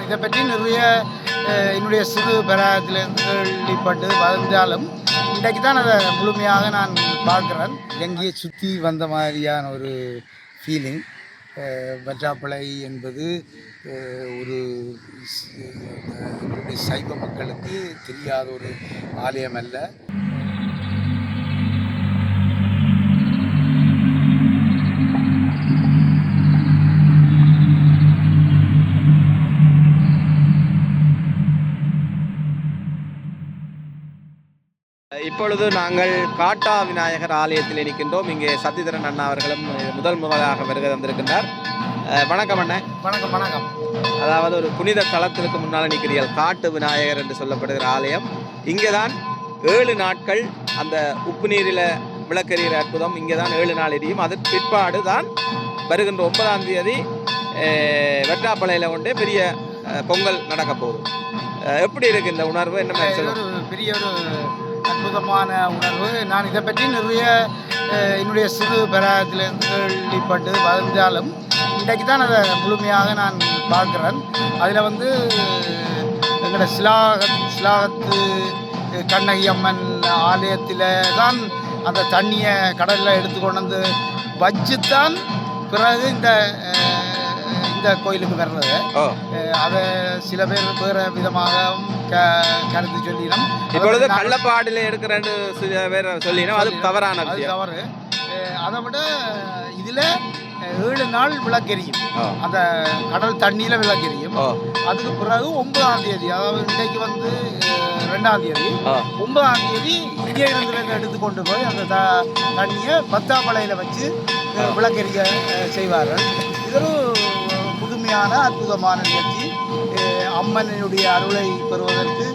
இதை பற்றி நிறைய என்னுடைய சிறு பிராயத்திலிருந்து கேள்விப்பட்டு வந்தாலும் இன்றைக்கு தான் அதை முழுமையாக நான் பார்க்குறேன். எங்கேயே சுற்றி வந்த மாதிரியான ஒரு ஃபீலிங். வற்றாப்பளை என்பது ஒரு சைவ மக்களுக்கு தெரியாத ஒரு ஆலயம் அல்ல. இப்பொழுது நாங்கள் காட்டா விநாயகர் ஆலயத்தில் இருக்கின்றோம். இங்கே சத்திதரன் அண்ணா அவர்களும் முதலாக வருகை தந்திருக்கின்றார். வணக்கம் அண்ணா. வணக்கம். வணக்கம். அதாவது ஒரு புனித தலத்திற்கு முன்னால் நிற்கிறீர்கள். காட்டு விநாயகர் என்று சொல்லப்படுகிற ஆலயம். இங்கே தான் 7 நாட்கள் அந்த உப்பு நீரில் விளக்கெறிகிற அற்புதம் இங்கே தான் 7 நாள் எரியும். அதற்கு பிற்பாடு தான் வருகின்ற 9ஆம் தேதி வெற்றாப்பளையில் கொண்டே பெரிய பொங்கல் நடக்க போகுது. எப்படி இருக்கு இந்த உணர்வு? என்ன பெரிய ஒரு அற்புதமான உணர்வு. நான் இதை பற்றி நிறைய என்னுடைய சிறு பிராயத்திலிருந்து கேள்விப்பட்டு வந்தாலும் இன்றைக்கு தான் அதை முழுமையாக நான் பார்க்குறேன். அதில் எங்களோட சிலாகத்து கண்ணகி அம்மன் ஆலயத்தில் தான் அந்த தண்ணியை கடலில் எடுத்து கொண்டு வந்து வச்சுத்தான் பிறகு இந்த கோயிலுக்கு வர்றது. அதை சில பேர் வேறு விதமாக கருத்து சொல்லினோம். இப்பொழுது கள்ளப்பாடில் எடுக்கிறேன்னு சில பேர் சொல்லினோம். அது தவறான தவறு. அதை விட இதில் 7 நாள் விளக்கெரியும். அந்த கடல் தண்ணியில் விளக்கெரியும். அதுக்கு பிறகு 9ஆம் தேதி, அதாவது இன்றைக்கு 2ஆம் தேதி, 9ஆம் தேதி இங்கே இருந்து எடுத்து கொண்டு போய் அந்த தண்ணியை பத்தாப்பளையில் வச்சு விளக்கெரிக்க செய்வார்கள். இது ஒரு புதுமையான அற்புதமான நிகழ்ச்சி. அம்மனுடைய அருளை பெறுவதற்கு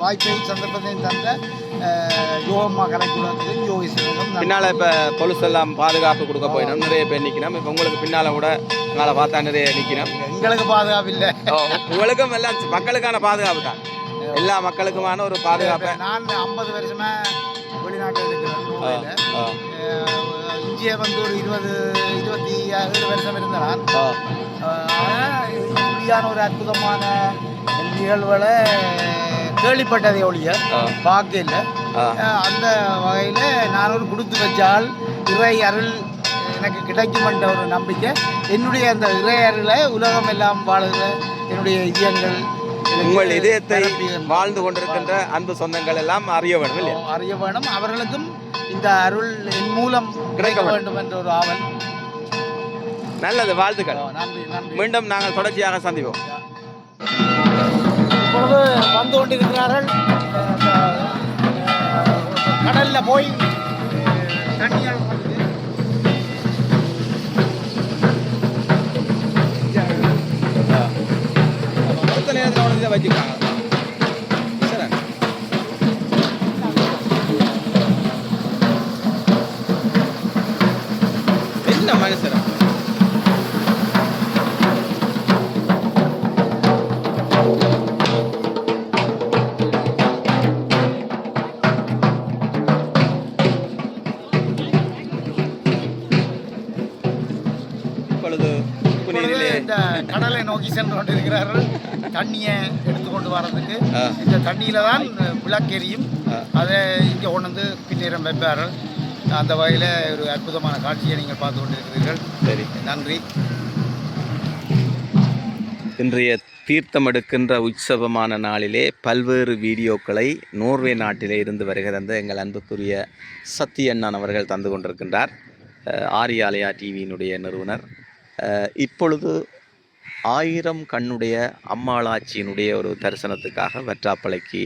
வாய்ப்பை சந்தர்ப்பத்தை தந்த யோகம்மா கலைக்குளத்திலும் யோகேஸ்வரரும். பின்னால் இப்போ பொலிஸ் எல்லாம் பாதுகாப்பு கொடுக்க போயிடும். நிறைய பேர் நிற்கணும். இப்போ உங்களுக்கு பின்னால் கூட எங்களை பார்த்தா நிறைய நிற்கணும். எங்களுக்கு பாதுகாப்பு இல்லை, உங்களுக்கும் எல்லாம் மக்களுக்கான பாதுகாப்பு தான். எல்லா மக்களுக்குமான ஒரு பாதுகாப்பு. நான் 50 வருஷமாக வெளிநாட்டில் இருக்கிறேன். இங்கே ஒரு 27 வருஷம் இருந்தேன். இப்படியான ஒரு அற்புதமான நிகழ்வுகளை கேள்விப்பட்டதை ஒழிய பார்க்க இல்லை. அந்த வகையில் நான் ஒரு கொடுத்து வச்சால் இறை அருள் எனக்கு கிடைக்கும் என்ற ஒரு நம்பிக்கை. என்னுடைய அந்த இறை அருளை உலகம் எல்லாம் வாழுகிற என்னுடைய இதயங்கள், உங்கள் இதயத்தை வாழ்ந்து கொண்டிருக்கின்ற அன்பு சொந்தங்கள் எல்லாம் அறிய வேணும். அவர்களுக்கும் இந்த அருள் என் மூலம் கிடைக்க வேண்டும் என்ற ஒரு ஆவல். நல்லது, வாழ்த்துக்கள். மீண்டும் நாங்கள் தொடர்ச்சியாக சந்திப்போம். இப்பொழுது வந்து கொண்டிருக்கிறார்கள். கடலில் போய் தண்ணியால் நேரத்தில் இதை வச்சுக்காங்க. என்ன மனுஷன் இந்த கடலை நோக்கி சென்று கொண்டிருக்கிறார்கள். தண்ணியை எடுத்துக்கொண்டு வர்றதுக்கு இந்த தண்ணியில தான் விளக்கெரியும். அதை இங்கே கொண்டு வந்து பின்னேறம் வைப்பார்கள். அந்த வகையில் ஒரு அற்புதமான காட்சியை நீங்கள் பார்த்து கொண்டிருக்கிறீர்கள். சரி, நன்றி. இன்றைய தீர்த்தம் எடுக்கின்ற உற்சவமான நாளிலே பல்வேறு வீடியோக்களை நோர்வே நாட்டிலே இருந்து வருகிற எங்கள் அன்புக்குரிய சத்தியண்ணன் அவர்கள் தந்து கொண்டிருக்கின்றார். ஆரியாலயா டிவியினுடைய நிறுவனர். இப்பொழுது 1000 கண்ணுடைய அம்மாளாச்சியினுடைய ஒரு தரிசனத்துக்காக வெற்றாப்பளைக்கு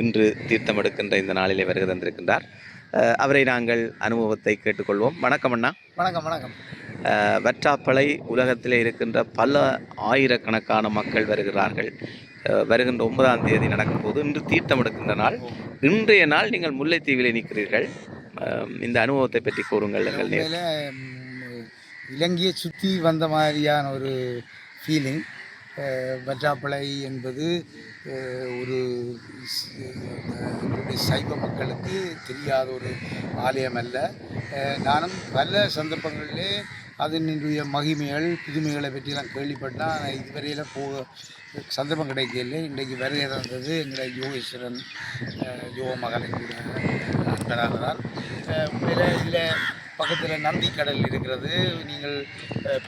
இன்று தீர்த்தம் எடுக்கின்ற இந்த நாளிலே வருகை தந்திருக்கின்றார். அவரை நாங்கள் அனுபவத்தை கேட்டுக்கொள்வோம். வணக்கம் அண்ணா. வணக்கம். வணக்கம். வெற்றாப்பளை உலகத்தில் இருக்கின்ற பல ஆயிரக்கணக்கான மக்கள் வருகிறார்கள். வருகின்ற 9ஆம் தேதி நடக்கும் போது இன்று தீர்த்தம் எடுக்கின்ற நாள். இன்றைய நாள் நீங்கள் முல்லைத்தீவிலே நிற்கிறீர்கள். இந்த அனுபவத்தை பற்றி கூறுங்கள். இலங்கையை சுற்றி வந்த மாதிரியான ஒரு ஃபீலிங். வற்றாப்பளை என்பது ஒரு சைவ மக்களுக்கு தெரியாத ஒரு ஆலயம் அல்ல. நானும் பல சந்தர்ப்பங்களிலே அதனுடைய மகிமைகள் புதுமைகளை பற்றியெல்லாம் கேள்விப்பட்டால் நான் இதுவரையில் போக சந்தர்ப்பம் கிடைக்கல. இன்றைக்கு வருகை தந்தது எங்களுடைய யோகேஸ்வரன் யோக மகனின் கூட நண்பராகிறார். உண்மையில் இதில் பக்கத்தில் நந்தி கடல் இருக்கிறது. நீங்கள்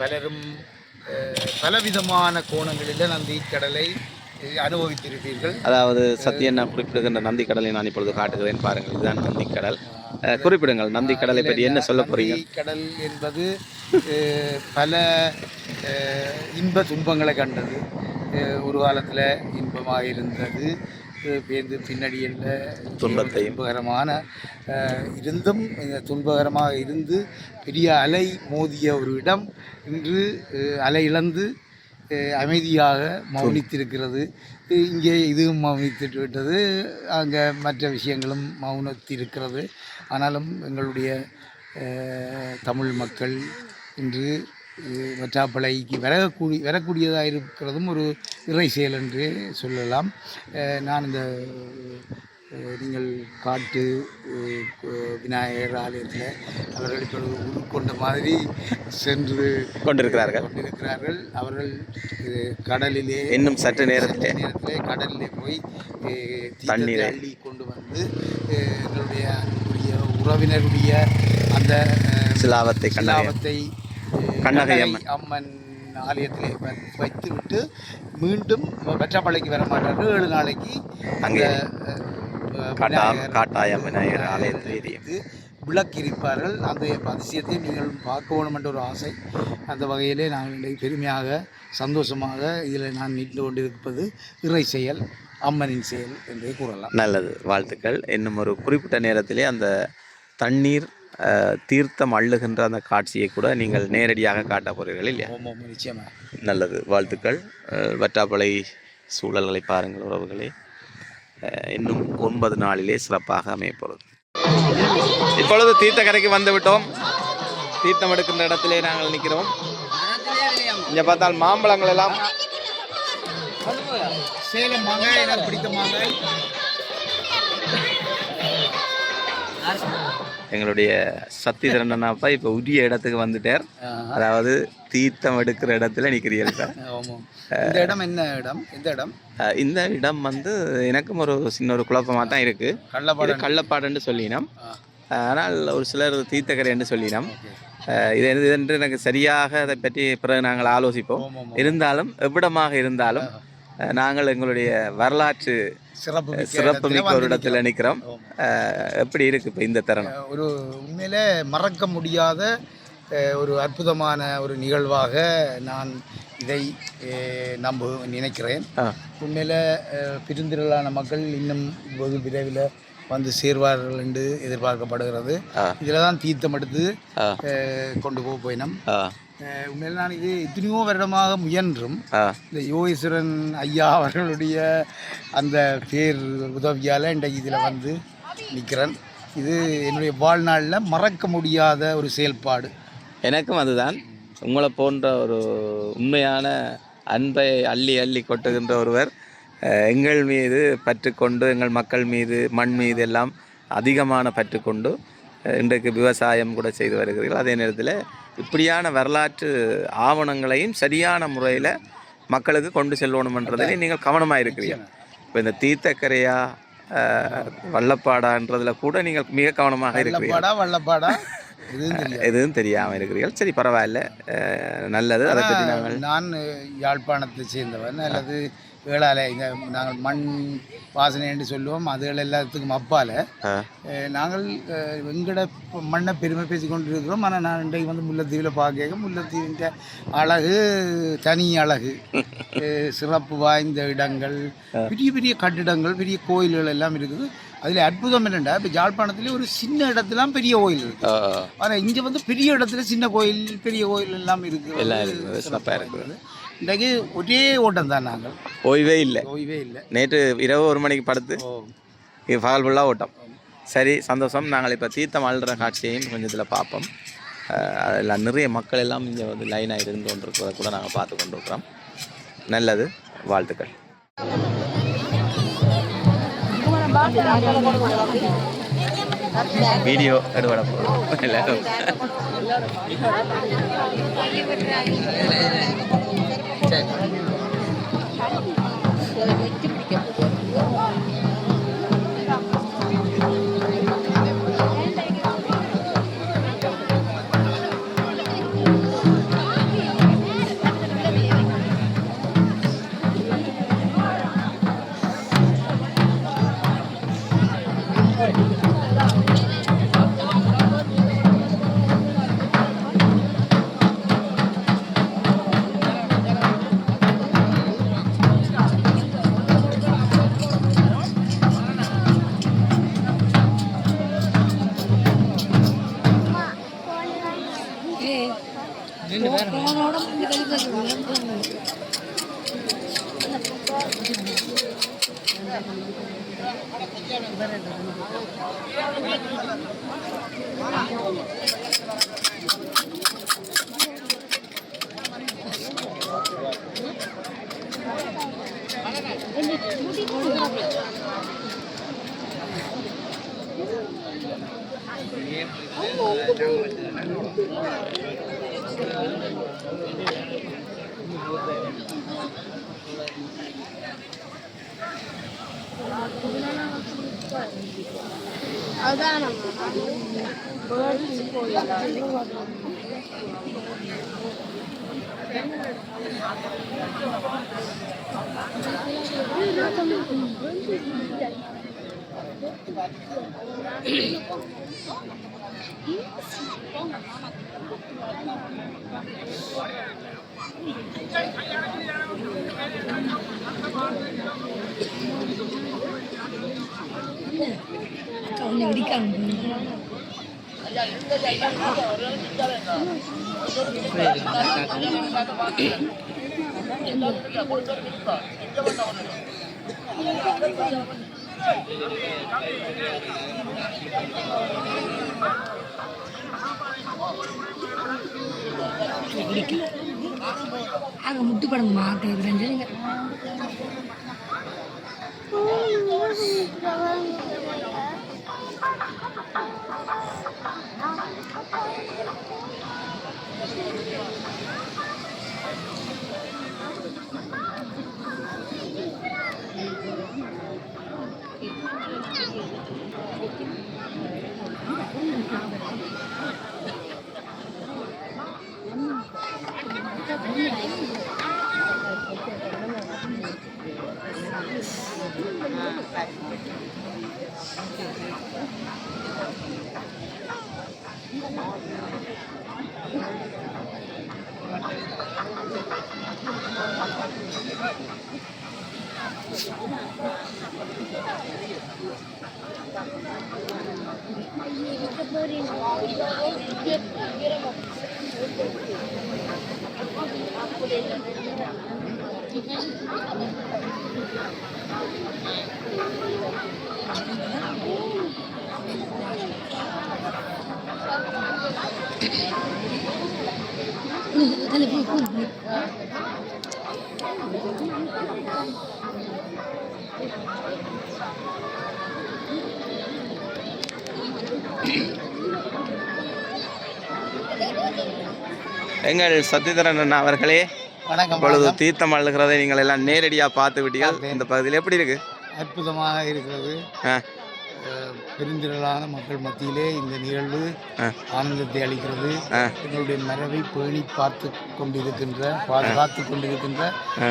பலரும் பலவிதமான கோணங்களில் நந்தி கடலை அனுபவித்திருப்பீர்கள். அதாவது சத்யண்ணா குறிப்பிடுகின்ற நந்தி கடலை நான் இப்பொழுது காட்டுகிறேன் பாருங்கள். இதுதான் நந்தி கடல். குறிப்பிடுங்கள் நந்தி கடலை பற்றி என்ன சொல்ல போறீங்க? கடல் என்பது பல இன்ப துன்பங்களை கண்டது. ஒரு காலத்தில் இன்பமாக இருந்தது, பேருந்து பின்னணியில் துன்பகரமான இருந்தும் துன்பகரமாக இருந்து பெரிய அலை மோதிய ஒரு இடம் இன்று அலை இழந்து அமைதியாக மௌனித்திருக்கிறது. இங்கே இதுவும் மௌனித்து விட்டது, அங்கே மற்ற விஷயங்களும் மௌனத்திருக்கிறது. ஆனாலும் எங்களுடைய தமிழ் மக்கள் இன்று வற்றாப்பளைக்கு வரக்கூடியதாக இருக்கிறதும் ஒரு இறை செயல் என்று சொல்லலாம். நான் இந்த நீங்கள் காட்டு விநாயகர் ஆலயத்தில் அவர்கள் இப்பொழுது உருக்கொண்ட மாதிரி சென்று கொண்டிருக்கிறார்கள். அவர்கள் கடலிலே இன்னும் சற்று நேரத்திலே கடலிலே போய் தண்ணீரை அள்ளி கொண்டு வந்து எங்களுடைய அன்புடைய உறவினருடைய அந்த சிலாவத்தை கண்ணகை அம்மன் ஆலயத்திலே வைத்துவிட்டு மீண்டும் வற்றாப்பளைக்கு வர மாட்டார்கள். 7 நாளைக்கு அங்கே காட்டாயம் விநாயகர் ஆலயத்தில் விளக்கியிருப்பார்கள். அந்த அதிசயத்தை நீங்கள் பார்க்க வேண்டும் என்ற ஒரு ஆசை. அந்த வகையிலே நாங்கள் பெருமையாக சந்தோஷமாக இதில் நான் நின்று கொண்டிருப்பது இறை செயல், அம்மனின் செயல் என்றே கூறலாம். நல்லது, வாழ்த்துக்கள். இன்னும் ஒரு குறிப்பிட்ட நேரத்திலே அந்த தண்ணீர் தீர்த்தம் அள்ளுகின்ற அந்த காட்சியை கூட நீங்கள் நேரடியாக காட்ட போகிறீர்கள் இல்லையா? நிச்சயமாக. நல்லது, வாழ்த்துக்கள். வற்றாப்பளை சூழல்களை பாருங்கள் உறவுகளே. இன்னும் 9 நாளிலே சிறப்பாக அமையப்போகிறது. இப்பொழுது தீர்த்தக்கரைக்கு வந்து விட்டோம். தீர்த்தம் எடுக்கின்ற இடத்திலே நாங்கள் நிற்கிறோம். இங்கே பார்த்தால் மாம்பழங்கள் எல்லாம் சேலம் மாங்காய், எனக்கு பிடித்த மாங்காய். எங்களுடைய சத்திதரன் அண்ணாப்பா இப்போ உரிய இடத்துக்கு வந்துட்டார். அதாவது தீர்த்தம் எடுக்கிற இடத்துல நிற்கிறீர்கள். இந்த இடம் என்ன இடம்? இந்த இடம் இந்த இடம் வந்து எனக்கும் ஒரு சின்ன ஒரு குழப்பமாக தான் இருக்கு. கள்ளப்பாடுன்னு சொல்லினோம், ஆனால் ஒரு சிலர் தீர்த்தக்கரை என்று சொல்லினோம். இது என்று எனக்கு சரியாக அதை பற்றி பிறகு நாங்கள் ஆலோசிப்போம். இருந்தாலும் எவ்விடமாக இருந்தாலும் நாங்கள் எங்களுடைய வரலாற்று சிறப்பு மிக்க ஒரு இடத்துல நிற்கிறோம். எப்படி இருக்கு இப்போ இந்த தருணம்? ஒரு உண்மையிலே மறக்க முடியாத ஒரு அற்புதமான ஒரு நிகழ்வாக நான் இதை நினைக்கிறேன். உண்மையில் பெருந்திரளான மக்கள் இன்னும் வெகு விரைவில் வந்து சேர்வார்கள் என்று எதிர்பார்க்கப்படுகிறது. இதில் தான் தீர்த்தம் எடுத்து கொண்டு போயினோம். உண்மையில் நான் இது எத்தனையோ வருடமாக முயன்றும் இந்த யோகேஸ்வரன் ஐயா அவர்களுடைய அந்த பேர் உதவியால் இன்றைக்கு இதில் வந்து நிற்கிறேன். இது என்னுடைய வாழ்நாளில் மறக்க முடியாத ஒரு செயல்பாடு. எனக்கும் அதுதான். உங்களை போன்ற ஒரு உண்மையான அன்பை அள்ளி அள்ளி கொட்டுகின்ற ஒருவர் எங்கள் மீது பற்றுக்கொண்டு, எங்கள் மக்கள் மீது, மண் மீது எல்லாம் அதிகமான பற்றுக்கொண்டு இன்றைக்கு விவசாயம் கூட செய்து வருகிறீர்கள். அதே நேரத்தில் இப்படியான வரலாற்று ஆவணங்களையும் சரியான முறையில் மக்களுக்கு கொண்டு செல்லணுமன்றதிலே நீங்கள் கவனமாக இருக்கிறீர்கள். இப்போ இந்த தீர்த்தக்கரையா வள்ளப்பாடான்றதில் கூட நீங்கள் மிக கவனமாக இருக்கிறீர்கள். எதுவும் தெரியாமல் இருக்கிறீர்கள். சரி, பரவாயில்ல, நல்லது. அதை பற்றி நான் யாழ்ப்பாணத்தை சேர்ந்தவன், அல்லது வேளாலை இந்த நாங்கள் மண் வாசனை என்று சொல்லுவோம். அதுகள் எல்லாத்துக்கும் அப்பால் நாங்கள் எங்கட மண்ணை பெருமை பேசி கொண்டு இருக்கிறோம். ஆனால் நான் இன்றைக்கு வந்து முல்லைத்தீவில் பார்க்க முல்லைத்தீவின் அழகு தனி அழகு, சிறப்பு வாய்ந்த இடங்கள், பெரிய பெரிய கட்டிடங்கள், பெரிய கோயில்கள் எல்லாம் இருக்குது. அதில் அற்புதம் என்னென்னா, இப்போ யாழ்ப்பாணத்துலேயே ஒரு சின்ன இடத்துலாம் பெரிய கோயில் இருக்குது. ஆனால் இங்கே வந்து பெரிய இடத்துல சின்ன கோயில், பெரிய கோயில் எல்லாம் இருக்குது. எல்லாம் சிறப்பாக இருக்குது. இன்றைக்கு ஒரே ஓட்டம் தான். நாங்கள் ஓய்வே இல்லை. நேற்று இரவு 1 மணிக்கு படுத்து இது பகல் ஃபுல்லாக ஓட்டம். சரி, சந்தோஷம். நாங்கள் இப்போ தீர்த்தம் அழுற காட்சியையும் கொஞ்சம் இதில் பார்ப்போம். அதில் நிறைய மக்கள் எல்லாம் இங்கே வந்து லைனாக இருந்து கொண்டிருக்கிறத கூட நாங்கள் பார்த்து கொண்டிருக்கிறோம். நல்லது, வாழ்த்துக்கள். வீடியோ எடுபட போகிறோம் எல்லாரும். அங்கே முட்டு படம் மாட்டேன். எங்கள் சத்யதரன் அண்ணா அவர்களே, வணக்கம். இப்பொழுது தீர்த்தம் அழுகிறதை நீங்கள் எல்லாம் நேரடியாக பார்த்து விட்டீர்கள். இந்த பகுதியில் எப்படி இருக்கு? அற்புதமாக இருக்கிறது. பெருந்திரளான மக்கள் மத்தியிலே இந்த நிகழ்வு ஆனந்தத்தை அளிக்கிறது. எங்களுடைய மரபை பேணி பாதுகாத்து கொண்டிருக்கின்ற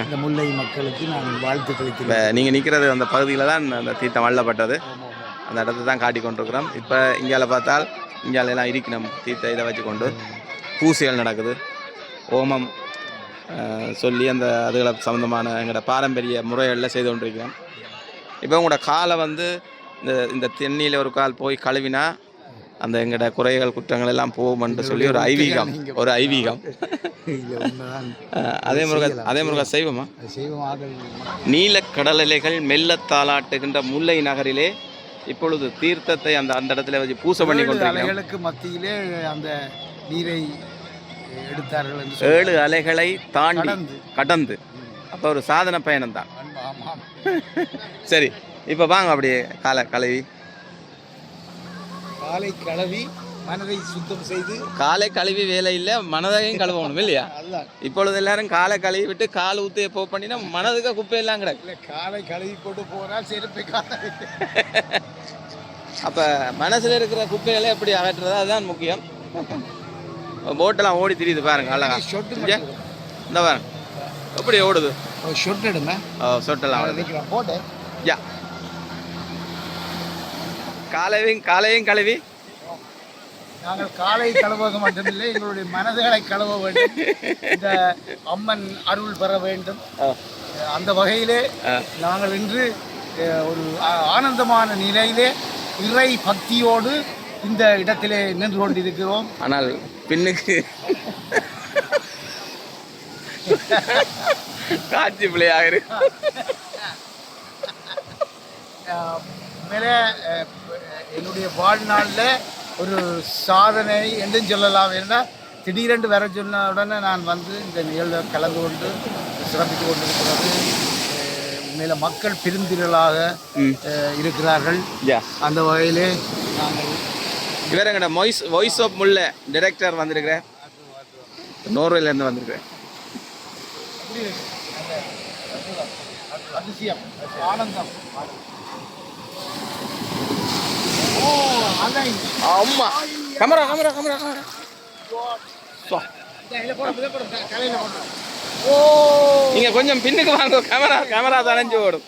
இந்த முல்லை மக்களுக்கு நான் வாழ்த்துக்களை. நீங்கள் நிற்கிறது அந்த பகுதியில் தான் அந்த தீர்த்தம் அள்ளப்பட்டது. அந்த இடத்தை தான் காட்டி கொண்டிருக்கிறோம். இப்போ இங்கால பார்த்தால் இங்காலெல்லாம் இருக்கணும் தீர்த்த இதை வச்சுக்கொண்டு பூசைகள் நடக்குது. ஓமம் சொல்லி அந்த அதுகளை சம்மந்தமான எங்களோட பாரம்பரிய முறைகளில் செய்து கொண்டிருக்கிறோம். இப்போ உங்களோட காலை வந்து இந்த தென்னியில் ஒரு கால் போய் கழுவினா அந்த எங்களோட குறைகள் குற்றங்கள் எல்லாம் போகும்னு சொல்லி ஒரு ஐதீகம். அதே முருக செய்வோமா? நீல கடலைகள் மெல்ல தாளாட்டுகின்ற முல்லை நகரிலே இப்பொழுது தீர்த்தத்தை அந்த இடத்துல வச்சு பூசை பண்ணி கொண்டிருக்கிறோம். மத்தியிலே அந்த நீரை எடுத்தார்கள். 7 அலைகளை தாண்டி கடந்து அப்போ ஒரு சாதன பயணம் தான். சரி, இப்போ வாங்க அப்படியே காலை கழுவி காலை கழுவி மனதை சுத்தம் செய்து காலை கழுவி வேலை இல்லை மனதையும் கழுவணும் இல்லையா? அதுதான் இப்பொழுது எல்லாரும் காலை கழுவி விட்டு கால் ஊற்றிய போ பண்ணினா மனதுக்கு குப்பையெல்லாம் கிடக்கு. இல்லை காலை கழுவி போட்டு போனால் செருப்பை காலை அப்போ மனசில் இருக்கிற குப்பைகளை எப்படி அகற்றுறதா அதுதான் முக்கியம். போட்டெல்லாம் ஓடி திரியுது பாருங்க அழகா. ஷொட்டு இந்த பாருங்க எப்படி ஓடுது. ஷொட்டு எடுங்க சொட்டெல்லாம் ஓடுது. போட்டேன் யா காலையும் கழுவி நாங்கள் காலை கழுவது மட்டுமில்லை எங்களுடைய மனதுகளை கழுவ வேண்டும். இந்த அம்மன் அருள் பெற வேண்டும். அந்த வகையிலே நாங்கள் இன்று ஒரு ஆனந்தமான நிலையிலே இறை பக்தியோடு இந்த இடத்திலே நின்று கொண்டிருக்கிறோம். ஆனால் பின்னுக்கு காட்சி பிள்ளையாக இருக்கு. மேலே என்னுடைய வாழ்நாளில் ஒரு சாதனை என்றும் சொல்லலாம். ஏன்னா திடீரென்று வர சொன்ன உடனே நான் வந்து இந்த நிகழ்வில் கலந்து கொண்டு சிறப்பித்து கொண்டிருக்கிறது. மேலே மக்கள் பெருந்திரளாக இருக்கிறார்கள். அந்த வகையிலே நாங்கள் இவரங்கட வாய்ஸ் ஆஃப் முல்லை டைரக்டர் வந்திருக்கிறேன், நோர்வேலேருந்து வந்திருக்கிறேன். அதிசயம், ஆனந்தம். அம்மா கேமரா நீங்க கொஞ்சம் பின்னுக்கு வாங்க, கேமரா தனைஞ்சு ஓடும்.